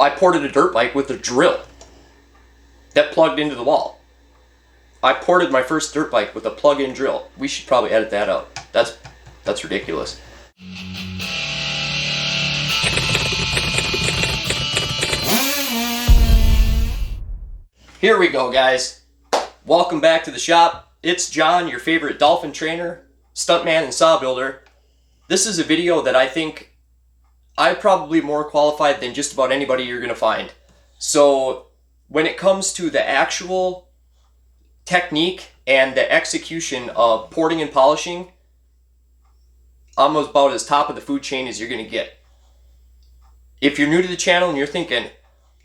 I ported a dirt bike with a drill that plugged into the wall. I ported my first dirt bike with a plug-in drill. We should probably edit that out. That's ridiculous. Here we go, guys. Welcome back to the shop. It's John, your favorite dolphin trainer, stuntman, and saw builder. This is a video that I think I'm probably more qualified than just about anybody you're going to find. So when it comes to the actual technique and the execution of porting and polishing, I'm about as top of the food chain as you're going to get. If you're new to the channel and you're thinking,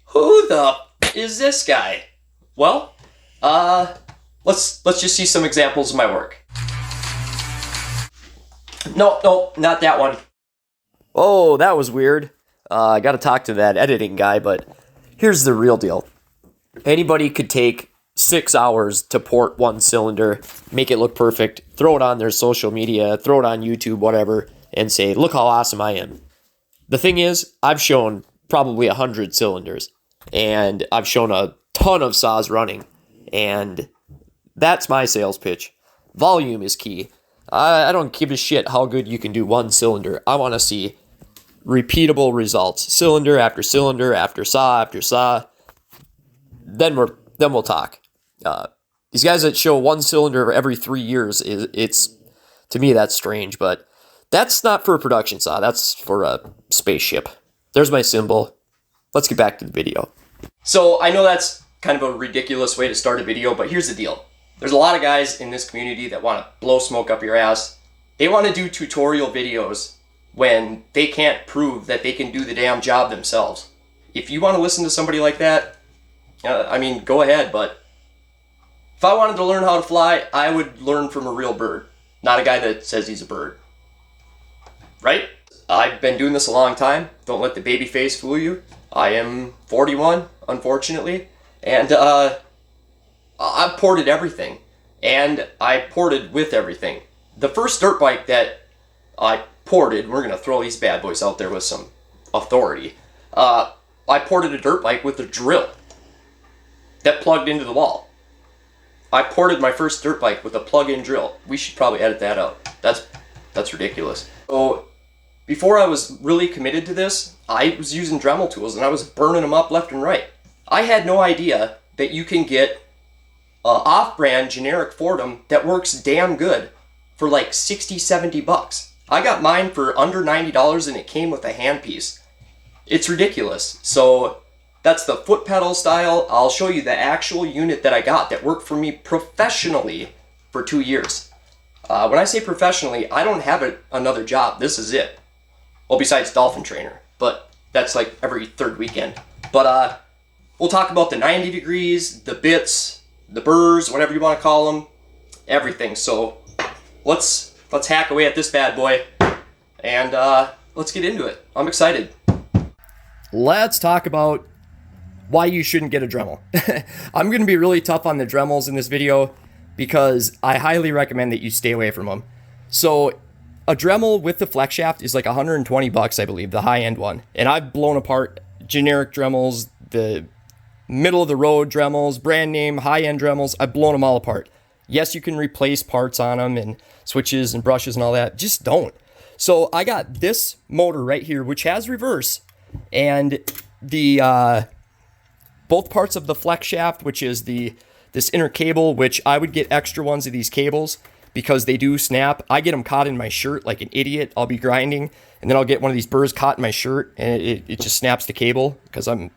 who the is this guy? Well, let's just see some examples of my work. No, not that one. Oh, that was weird. I got to talk to that editing guy, but here's the real deal. Anybody could take 6 hours to port one cylinder, make it look perfect, throw it on their social media, throw it on YouTube, whatever, and say, look how awesome I am. The thing is, I've shown probably 100 cylinders, and I've shown a ton of saws running, and that's my sales pitch. Volume is key. I don't give a shit how good you can do one cylinder. I want to see repeatable results, cylinder after cylinder after saw. Then we'll talk. These guys that show one cylinder every 3 years, it's to me that's strange, but that's not for a production saw. That's for a spaceship. There's my symbol. Let's get back to the video. So I know that's kind of a ridiculous way to start a video, but here's the deal. There's a lot of guys in this community that want to blow smoke up your ass. They want to do tutorial videos when they can't prove that they can do the damn job themselves. If you want to listen to somebody like that, I mean, go ahead, but if I wanted to learn how to fly, I would learn from a real bird, not a guy that says he's a bird. Right? I've been doing this a long time. Don't let the baby face fool you. I am 41, unfortunately, and I ported everything, and I ported with everything. The first dirt bike that I ported, we're going to throw these bad boys out there with some authority. I ported a dirt bike with a drill that plugged into the wall. I ported my first dirt bike with a plug-in drill. We should probably edit that out. That's ridiculous. So before I was really committed to this, I was using Dremel tools and I was burning them up left and right. I had no idea that you can get off-brand generic Foredom that works damn good for like 60, 70 bucks. I got mine for under $90 and it came with a handpiece. It's ridiculous. So that's the foot pedal style. I'll show you the actual unit that I got that worked for me professionally for 2 years. When I say professionally, I don't have another job. This is it. Well, besides dolphin trainer, but that's like every third weekend. But we'll talk about the 90 degrees, the bits, the Burrs, whatever you want to call them, everything. So let's hack away at this bad boy, and let's get into it. I'm excited. Let's talk about why you shouldn't get a Dremel. I'm going to be really tough on the Dremels in this video because I highly recommend that you stay away from them. So a Dremel with the flex shaft is like 120 bucks, I believe, the high-end one. And I've blown apart generic Dremels, the middle-of-the-road Dremels, brand name, high-end Dremels. I've blown them all apart. Yes, you can replace parts on them and switches and brushes and all that. Just don't. So I got this motor right here, which has reverse, and the both parts of the flex shaft, which is this inner cable, which I would get extra ones of these cables because they do snap. I get them caught in my shirt like an idiot. I'll be grinding, and then I'll get one of these Burrs caught in my shirt, and it just snaps the cable because I'm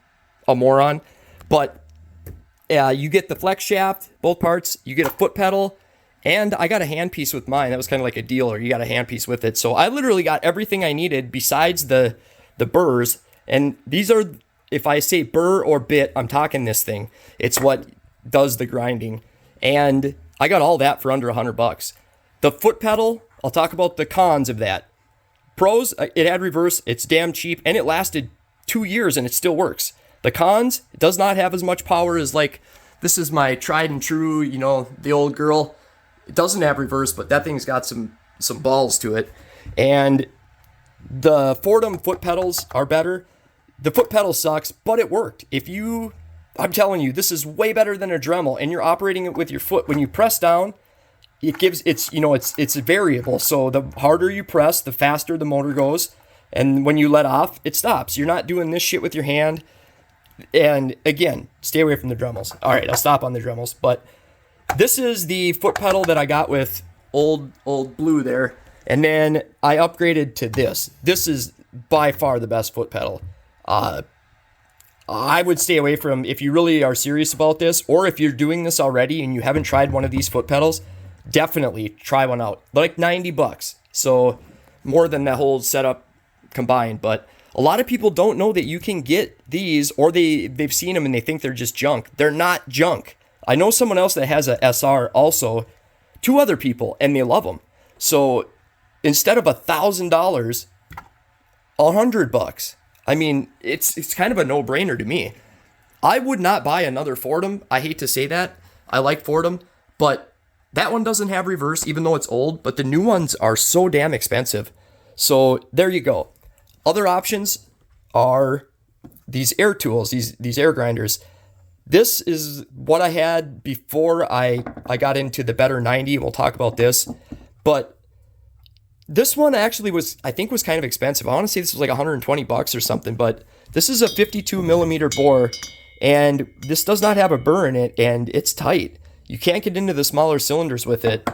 a moron. But you get the flex shaft, both parts. You get a foot pedal, and I got a handpiece with mine. That was kind of like a dealer. You got a handpiece with it. So I literally got everything I needed besides the Burrs. And these are, if I say burr or bit, I'm talking this thing. It's what does the grinding. And I got all that for under 100 bucks. The foot pedal, I'll talk about the cons of that. Pros, it had reverse. It's damn cheap, and it lasted 2 years, and it still works. The cons, it does not have as much power as, like, this is my tried and true, you know, the old girl. It doesn't have reverse, but that thing's got some balls to it. And the Foredom foot pedals are better. the foot pedal sucks, but it worked. I'm telling you, this is way better than a Dremel, and you're operating it with your foot. When you press down, it's variable. So the harder you press, the faster the motor goes. And when you let off, it stops. You're not doing this shit with your hand. And again, stay away from the Dremels. All right, I'll stop on the Dremels. But this is the foot pedal that I got with old Blue there. And then I upgraded to this. This is by far the best foot pedal. I would stay away from, if you really are serious about this, or if you're doing this already and you haven't tried one of these foot pedals, definitely try one out. Like $90. So more than that whole setup combined. But a lot of people don't know that you can get these, or they've seen them and they think they're just junk. They're not junk. I know someone else that has a SR also, 2 other people, and they love them. So instead of $1,000, $100. I mean, it's kind of a no-brainer to me. I would not buy another Foredom. I hate to say that. I like Foredom, but that one doesn't have reverse, even though it's old. But the new ones are so damn expensive. So there you go. Other options are these air tools, these air grinders. This is what I had before I got into the better 90. We'll talk about this. But this one actually was kind of expensive. I want to say this was like $120 or something, but this is a 52 millimeter bore, and this does not have a burr in it, and it's tight. You can't get into the smaller cylinders with it.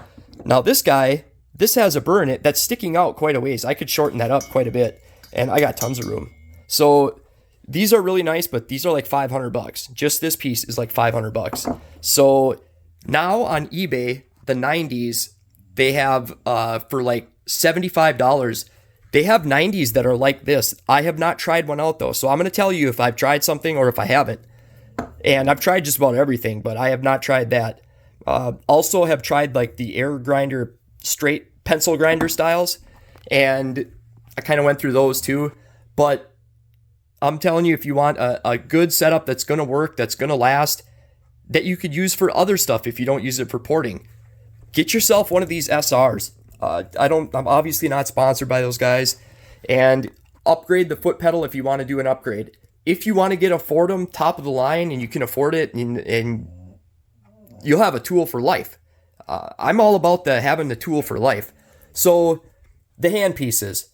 Now this has a burr in it that's sticking out quite a ways. I could shorten that up quite a bit, and I got tons of room. So these are really nice, but these are like $500. Just this piece is like $500. So now on eBay, the 90s, they have for like $75, they have 90s that are like this. I have not tried one out though, so I'm going to tell you if I've tried something or if I haven't. And I've tried just about everything, but I have not tried that. Also have tried like the air grinder, straight pencil grinder styles, and I kind of went through those too. But I'm telling you, if you want a good setup that's going to work, that's going to last, that you could use for other stuff if you don't use it for porting, get yourself one of these SRs. I'm obviously not sponsored by those guys, and upgrade the foot pedal if you want to do an upgrade. If you want to get a Foredom top of the line and you can afford it, and you'll have a tool for life. I'm all about having the tool for life. So the hand pieces,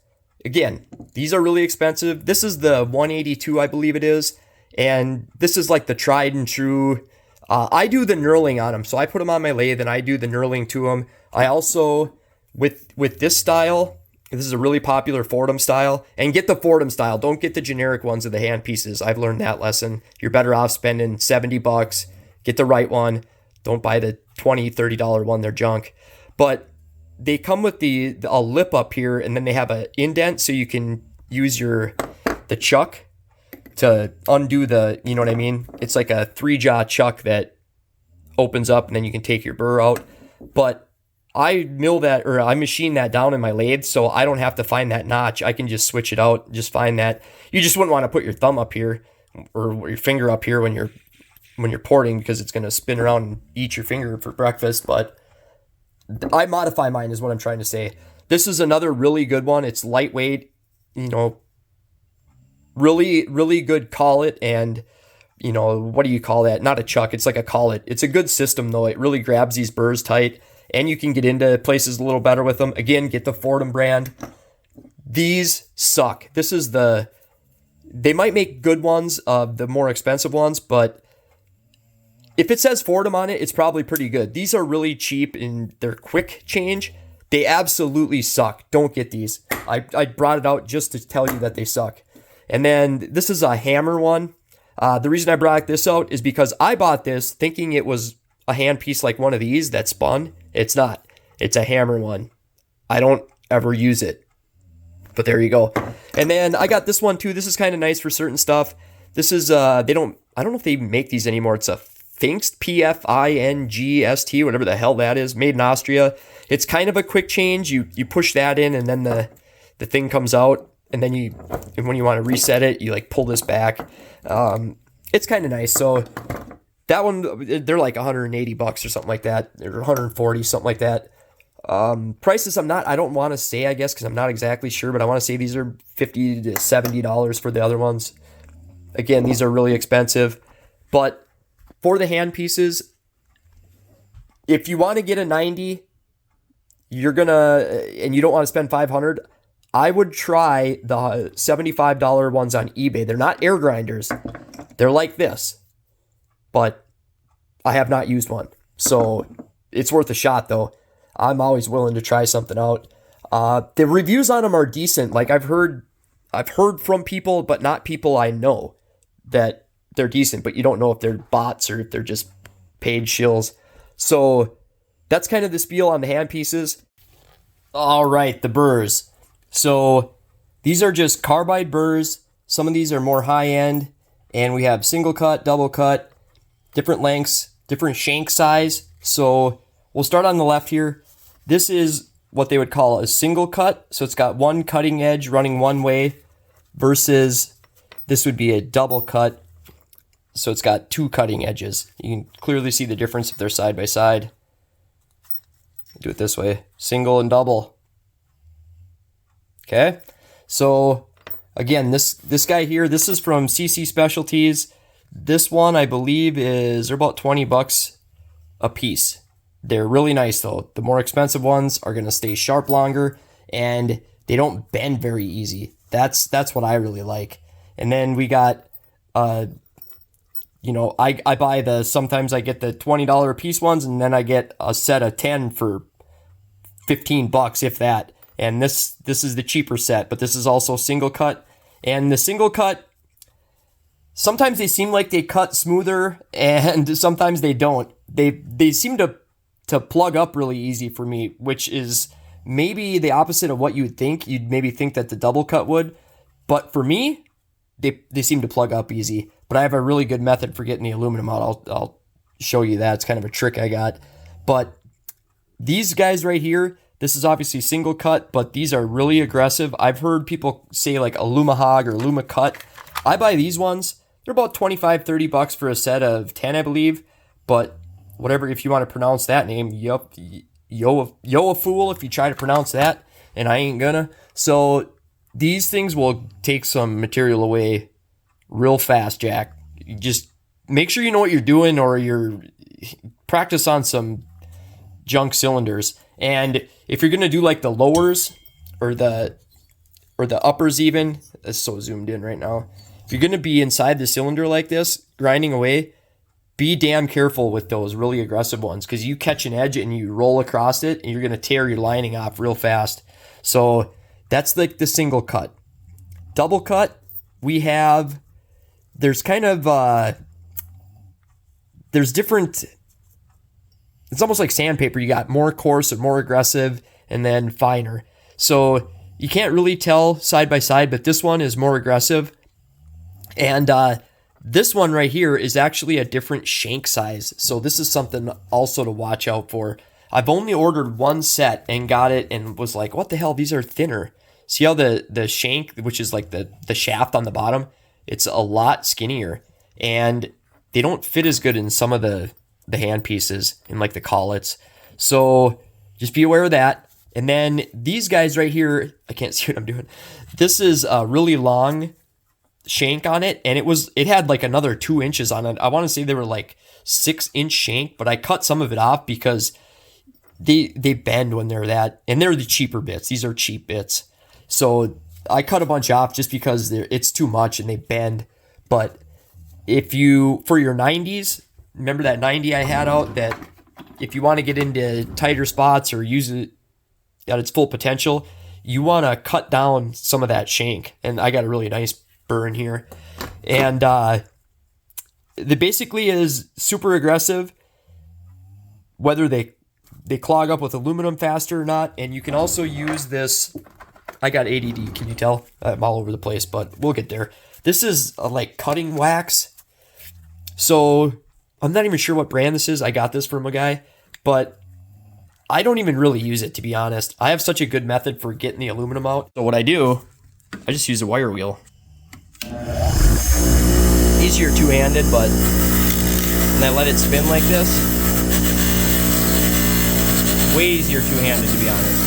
again, these are really expensive. This is the 182, I believe it is, and this is like the tried and true. I do the knurling on them, so I put them on my lathe and I do the knurling to them. I also, with this style, this is a really popular Foredom style, and get the Foredom style. Don't get the generic ones of the hand pieces. I've learned that lesson. You're better off spending $70. Get the right one. Don't buy the $20, $30 one. They're junk. But they come with a lip up here, and then they have an indent so you can use the chuck to undo the, you know what I mean? It's like a 3-jaw chuck that opens up, and then you can take your burr out. But I machine that down in my lathe, so I don't have to find that notch. I can just switch it out, just find that. You just wouldn't want to put your thumb up here or your finger up here when you're porting, because it's going to spin around and eat your finger for breakfast. But I modify mine is what I'm trying to say. This is another really good one. It's lightweight, really, really good collet, and what do you call that? Not a chuck. It's like a collet. It's a good system though. It really grabs these burrs tight, and you can get into places a little better with them. Again, get the Foredom brand. These suck. They might make good ones, the more expensive ones, but if it says Foredom on it, it's probably pretty good. These are really cheap and they're quick change. They absolutely suck. Don't get these. I brought it out just to tell you that they suck. And then this is a hammer one. The reason I brought this out is because I bought this thinking it was a handpiece like one of these that spun. It's not. It's a hammer one. I don't ever use it. But there you go. And then I got this one too. This is kind of nice for certain stuff. This is I don't know if they make these anymore. It's a Pfingst, Pfingst, whatever the hell that is, made in Austria. It's kind of a quick change. You push that in, and then the thing comes out, and then when you want to reset it, you like pull this back. It's kind of nice. So that one, they're like $180 or something like that, or 140, something like that. Prices I don't want to say, I guess, because I'm not exactly sure, but I want to say these are $50 to $70 for the other ones. Again, these are really expensive. But for the hand pieces, if you want to get a 90, and you don't want to spend $500, I would try the $75 ones on eBay. They're not air grinders. They're like this. But I have not used one. So it's worth a shot, though. I'm always willing to try something out. The reviews on them are decent. Like I've heard from people, but not people I know, that they're decent, but you don't know if they're bots or if they're just paid shills. So that's kind of the spiel on the hand pieces. All right, the Burrs. So these are just carbide Burrs. Some of these are more high end, and we have single cut, double cut, different lengths, different shank size. So we'll start on the left here. This is what they would call a single cut. So it's got one cutting edge running one way versus this would be a double cut. So it's got two cutting edges. You can clearly see the difference if they're side by side. Do it this way, single and double. Okay, so again, this guy here, this is from CC Specialties. This one, I believe, they're about $20 a piece. They're really nice though. The more expensive ones are gonna stay sharp longer, and they don't bend very easy. That's what I really like. And then we got, I buy sometimes I get the $20 a piece ones, and then I get a set of 10 for $15, if that. And this is the cheaper set, but this is also single cut. And the single cut, sometimes they seem like they cut smoother, and sometimes they don't. They seem to plug up really easy for me, which is maybe the opposite of what you would think. You'd maybe think that the double cut would, but for me, they seem to plug up easy. But I have a really good method for getting the aluminum out. I'll show you that. It's kind of a trick I got. But these guys right here, this is obviously single cut, but these are really aggressive. I've heard people say like Alumahog or Alumacut. I buy these ones. They're about $25-$30 for a set of 10, I believe. But whatever, if you want to pronounce that name, yo a fool if you try to pronounce that, and I ain't gonna. So these things will take some material away real fast, Jack. You just make sure you know what you're doing, or you're practice on some junk cylinders. And if you're gonna do like the lowers or the uppers, even, it's so zoomed in right now. If you're gonna be inside the cylinder like this, grinding away, be damn careful with those really aggressive ones, because you catch an edge and you roll across it, and you're gonna tear your lining off real fast. So that's like the single cut. Double cut, there's kind of there's different. It's almost like sandpaper. You got more coarse and more aggressive, and then finer. So you can't really tell side by side, but this one is more aggressive. And this one right here is actually a different shank size. So this is something also to watch out for. I've only ordered one set and got it and was like, what the hell? These are thinner. See how the shank, which is like the shaft on the bottom, it's a lot skinnier. And they don't fit as good in some of the hand pieces and like the collets. So just be aware of that. And then these guys right here, I can't see what I'm doing. This is a really long shank on it, and it had like another 2 inches on it. I want to say they were like 6-inch shank, but I cut some of it off because they bend when they're that, and they're the cheaper bits. These are cheap bits. So I cut a bunch off just because it's too much and they bend. But if you, for your 90s, remember that 90 I had out, that if you want to get into tighter spots or use it at its full potential, you want to cut down some of that shank. And I got a really nice burn here. And it basically is super aggressive, whether they clog up with aluminum faster or not. And you can also use this. I got ADD, can you tell? I'm all over the place, but we'll get there. This is like cutting wax. So I'm not even sure what brand this is. I got this from a guy, but I don't even really use it, to be honest. I have such a good method for getting the aluminum out. So what I do, I just use a wire wheel. Easier two-handed, but and I let it spin like this. Way easier two-handed, to be honest.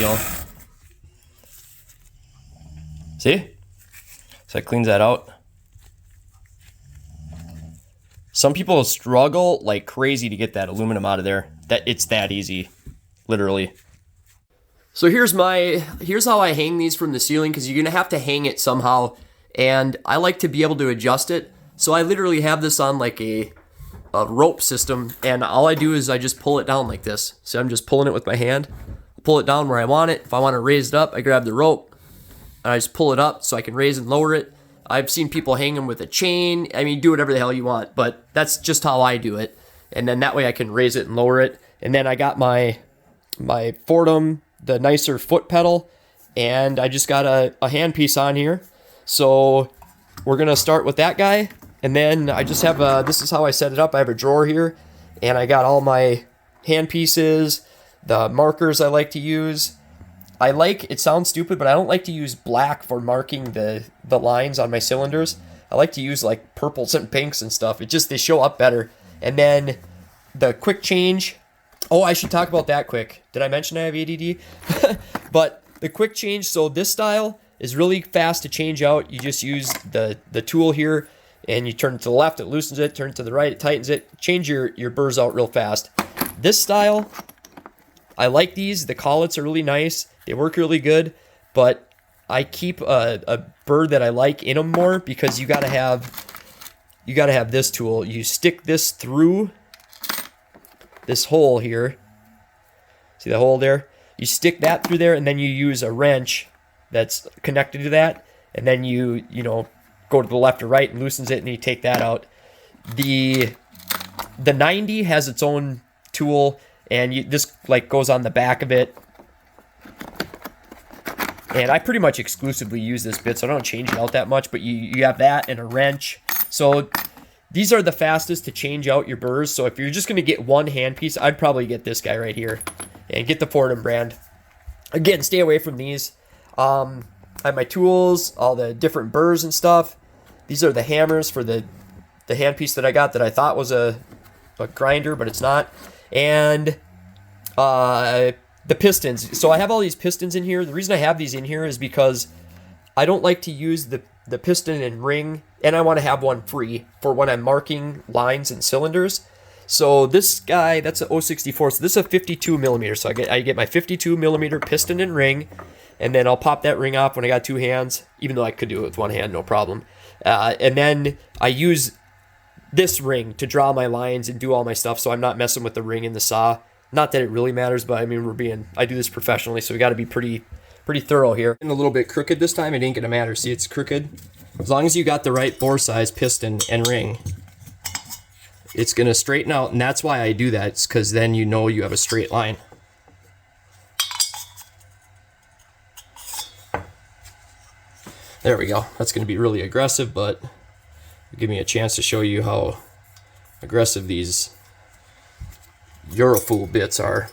deal. See? So that cleans that out. Some people struggle like crazy to get that aluminum out of there. It's that easy, literally. So here's how I hang these from the ceiling, because you're gonna have to hang it somehow, and I like to be able to adjust it. So I literally have this on like a rope system, and all I do is I just pull it down like this. So I'm just pulling it with my hand, pull it down where I want it. If I want to raise it up, I grab the rope and I just pull it up so I can raise and lower it. I've seen people hang them with a chain. I mean, do whatever the hell you want, but that's just how I do it. And then that way I can raise it and lower it. And then I got my Foredom, the nicer foot pedal, and I just got a handpiece on here. So we're gonna start with that guy. And then I just have this is how I set it up. I have a drawer here, and I got all my hand pieces, the markers I like to use. It sounds stupid, but I don't like to use black for marking the lines on my cylinders. I like to use like purples and pinks and stuff. They show up better. And then the quick change. Oh, I should talk about that quick. Did I mention I have ADD? But the quick change, so this style is really fast to change out. You just use the tool here, and you turn it to the left, it loosens it, turn it to the right, it tightens it. Change your burrs out real fast. This style, I like these. The collets are really nice. They work really good, but I keep a burr that I like in them more, because you gotta have this tool. You stick this through this hole here. See the hole there? You stick that through there, and then you use a wrench that's connected to that, and then you go to the left or right and loosens it, and you take that out. The 90 has its own tool, and this like goes on the back of it. And I pretty much exclusively use this bit, so I don't change it out that much, but you have that and a wrench. So these are the fastest to change out your burrs. So if you're just going to get one handpiece, I'd probably get this guy right here and get the Foredom brand. Again, stay away from these. I have my tools, all the different burrs and stuff. These are the hammers for the handpiece that I got that I thought was a grinder, but it's not. And the pistons. So I have all these pistons in here. The reason I have these in here is because I don't like to use the piston and ring, and I want to have one free for when I'm marking lines and cylinders. So this guy, that's an 064. So this is a 52 millimeter. So I get my 52 millimeter piston and ring, and then I'll pop that ring off when I got two hands, even though I could do it with one hand, no problem. And then I use this ring to draw my lines and do all my stuff, so I'm not messing with the ring and the saw. Not that it really matters, but I mean, I do this professionally, so we got to be pretty thorough here. And a little bit crooked this time, it ain't gonna matter. See, it's crooked. As long as you got the right bore size piston and ring, it's gonna straighten out, and that's why I do that. It's because then you know you have a straight line. There we go. That's gonna be really aggressive, but give me a chance to show you how aggressive these Eurofool bits are.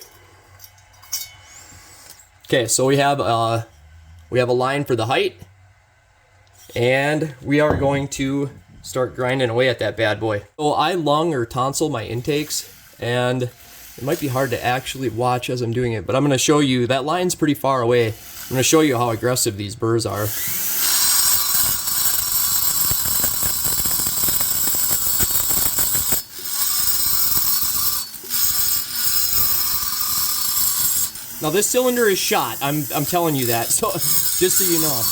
Okay, so we have a line for the height, and we are going to start grinding away at that bad boy. So I lung or tonsil my intakes, and it might be hard to actually watch as I'm doing it, but I'm going to show you, that line's pretty far away. I'm going to show you how aggressive these burrs are. Now this cylinder is shot. I'm telling you that. So just so you know.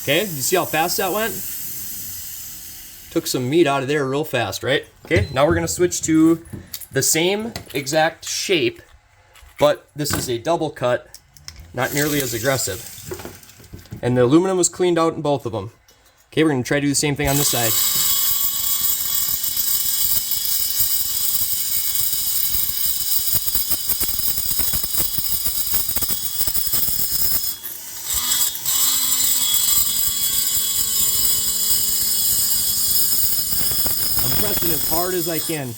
Okay, you see how fast that went? Took some meat out of there real fast, right? Okay, now we're gonna switch to the same exact shape, but this is a double cut, not nearly as aggressive. And the aluminum was cleaned out in both of them. Okay, we're gonna try to do the same thing on this side. Pressing as hard as I can.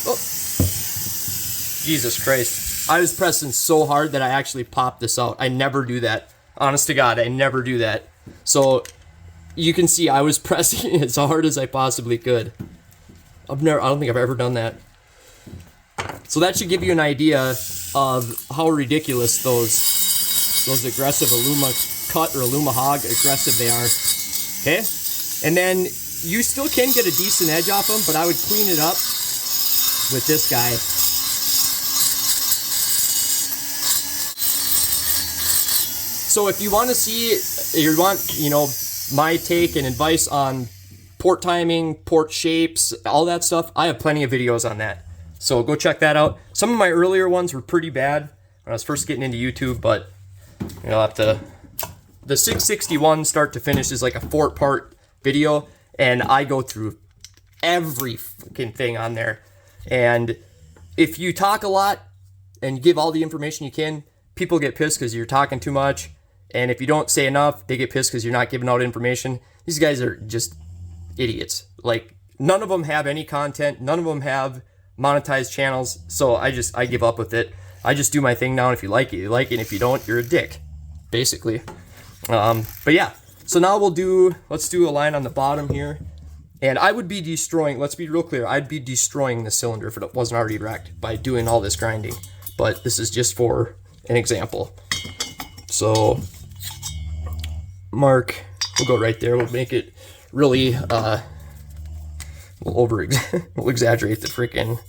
Oh, Jesus Christ. I was pressing so hard that I actually popped this out. I never do that. Honest to God, I never do that. So you can see I was pressing as hard as I possibly could. I don't think I've ever done that. So that should give you an idea of how ridiculous those aggressive Aluma cut or Aluma hog aggressive they are. Okay? And then you still can get a decent edge off them, but I would clean it up with this guy. So if you want to see, my take and advice on port timing, port shapes, all that stuff, I have plenty of videos on that. So go check that out. Some of my earlier ones were pretty bad when I was first getting into YouTube, but you'll have to. The 661 start to finish is like a 4-part video, and I go through every fucking thing on there. And if you talk a lot and give all the information you can, people get pissed because you're talking too much. And if you don't say enough, they get pissed because you're not giving out information. These guys are just idiots. Like, none of them have any content. None of them have monetized channels. So I give up with it. I just do my thing now. And if you like it, you like it. And if you don't, you're a dick, basically. But yeah, so now let's do a line on the bottom here. And I would be destroying, let's be real clear, I'd be destroying the cylinder if it wasn't already wrecked by doing all this grinding. But this is just for an example. So, we'll go right there. We'll make it really, we'll exaggerate the freaking,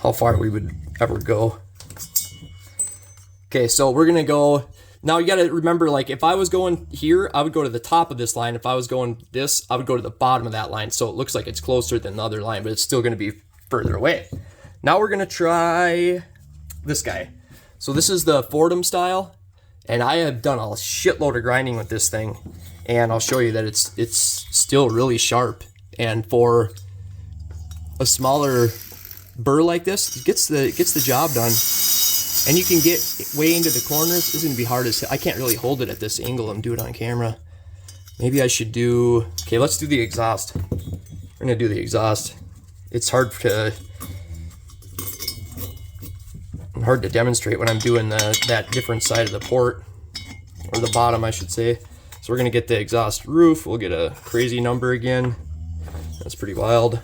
how far we would ever go. Okay, so we're gonna go, now you gotta remember, like, if I was going here, I would go to the top of this line. If I was going this, I would go to the bottom of that line. So it looks like it's closer than the other line, but it's still gonna be further away. Now we're gonna try this guy. So this is the Foredom style, and I have done a shitload of grinding with this thing, and I'll show you that it's still really sharp. And for a smaller burr like this, it gets the job done. And you can get way into the corners. This is gonna be hard as I can't really hold it at this angle and do it on camera. Maybe I should do. Okay, let's do the exhaust. We're gonna do the exhaust. It's hard to demonstrate when I'm doing that different side of the port, or the bottom, I should say. So we're gonna get the exhaust roof. We'll get a crazy number again. That's pretty wild.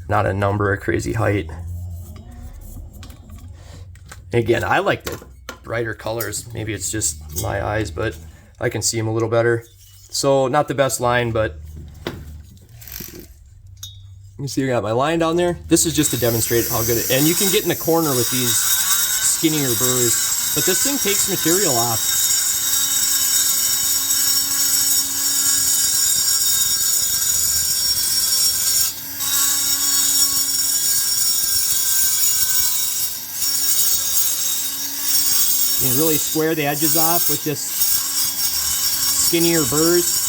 Not a number, a crazy height. Again, I like the brighter colors. Maybe it's just my eyes, but I can see them a little better. So not the best line, but you see I got my line down there. This is just to demonstrate how good and you can get in the corner with these skinnier burrs, but this thing takes material off. You can really square the edges off with this skinnier burrs.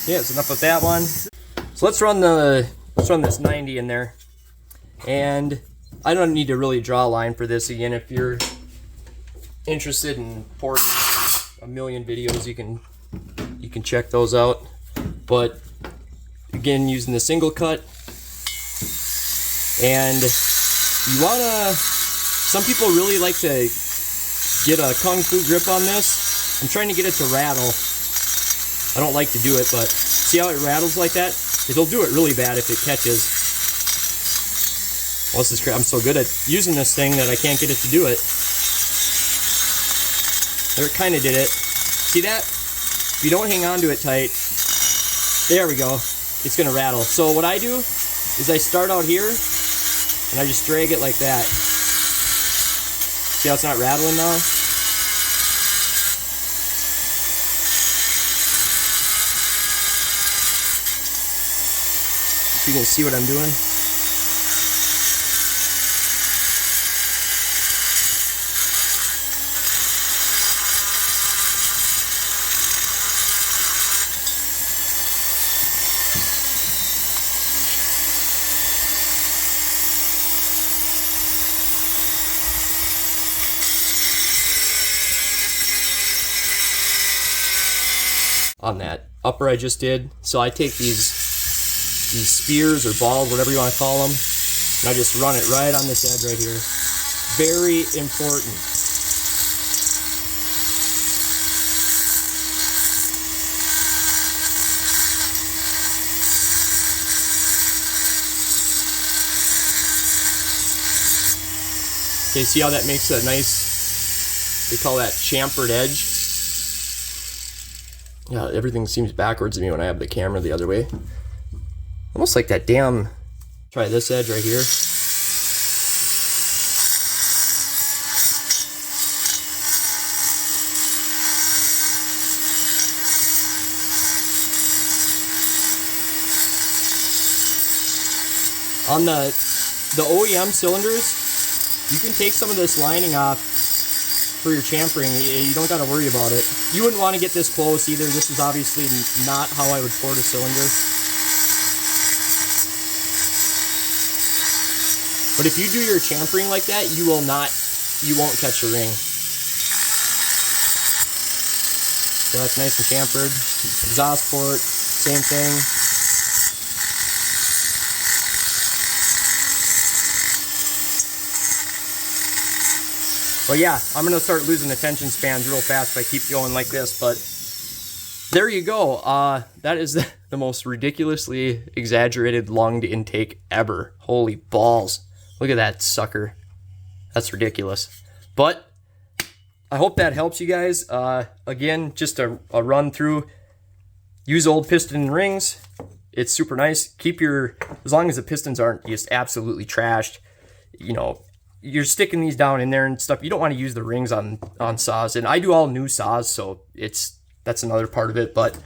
Yeah, it's enough with that one. So let's run this 90 in there. And I don't need to really draw a line for this. Again, if you're interested in porting a million videos, you can check those out. But again, using the single cut, and you wanna, some people really like to get a kung fu grip on this. I'm trying to get it to rattle. I don't like to do it, but see how it rattles like that? It'll do it really bad if it catches. Well, this is crazy. I'm so good at using this thing that I can't get it to do it. There, it kind of did it. See that? If you don't hang on to it tight, there we go. It's gonna rattle. So what I do is I start out here and I just drag it like that. See how it's not rattling now? So you can see what I'm doing. On that upper I just did. So I take these spears or balls, whatever you want to call them, And I just run it right on this edge right here. Very important. Okay, see how that makes a nice, they call that chamfered edge? Yeah, everything seems backwards to me when I have the camera the other way. Almost like that damn, try this edge right here. On the OEM cylinders, you can take some of this lining off for your chamfering. You don't got to worry about it. You wouldn't want to get this close either. This is obviously not how I would port a cylinder. But if you do your chamfering like that, you won't catch a ring. So that's nice and chamfered. Exhaust port, same thing. But yeah, I'm going to start losing attention spans real fast if I keep going like this. But there you go. That is the most ridiculously exaggerated lunged intake ever. Holy balls. Look at that sucker. That's ridiculous. But I hope that helps you guys. Again, just a run through. Use old piston rings. It's super nice. Keep your, as long as the pistons aren't just absolutely trashed, you know, you're sticking these down in there and stuff. You don't want to use the rings on saws. And I do all new saws, so that's another part of it. But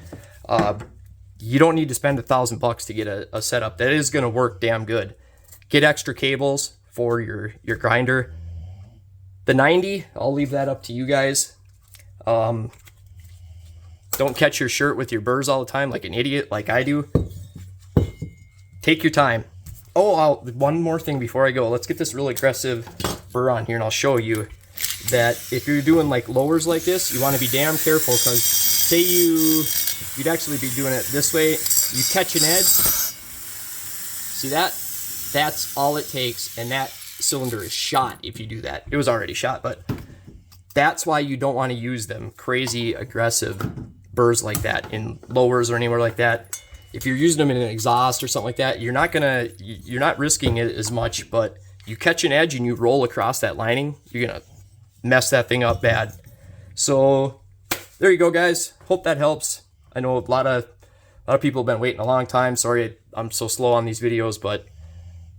you don't need to spend $1,000 to get a setup that is going to work damn good. Get extra cables for your grinder. The 90, I'll leave that up to you guys. Don't catch your shirt with your burrs all the time like an idiot like I do. Take your time. Oh, one more thing before I go. Let's get this real aggressive burr on here, and I'll show you that if you're doing like lowers like this, you want to be damn careful, because say you'd actually be doing it this way. You catch an edge. See that? That's all it takes, and that cylinder is shot if you do that. It was already shot, but that's why you don't want to use them crazy aggressive burrs like that in lowers or anywhere like that. If you're using them in an exhaust or something like that, you're not risking it as much, but you catch an edge and you roll across that lining, you're gonna mess that thing up bad. So there you go, guys. Hope that helps. I know a lot of people have been waiting a long time. Sorry I'm so slow on these videos, but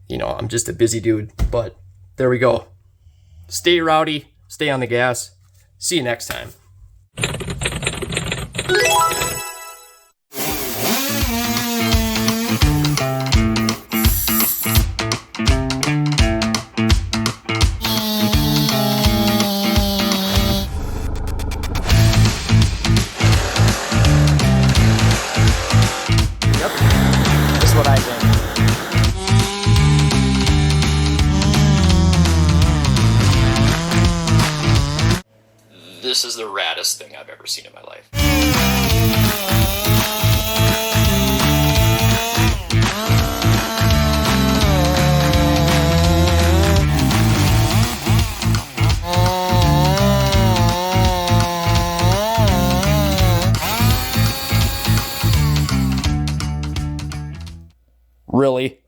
you know, I'm just a busy dude. But there we go. Stay rowdy, stay on the gas. See you next time. What I think. This is the raddest thing I've ever seen in my life. Really?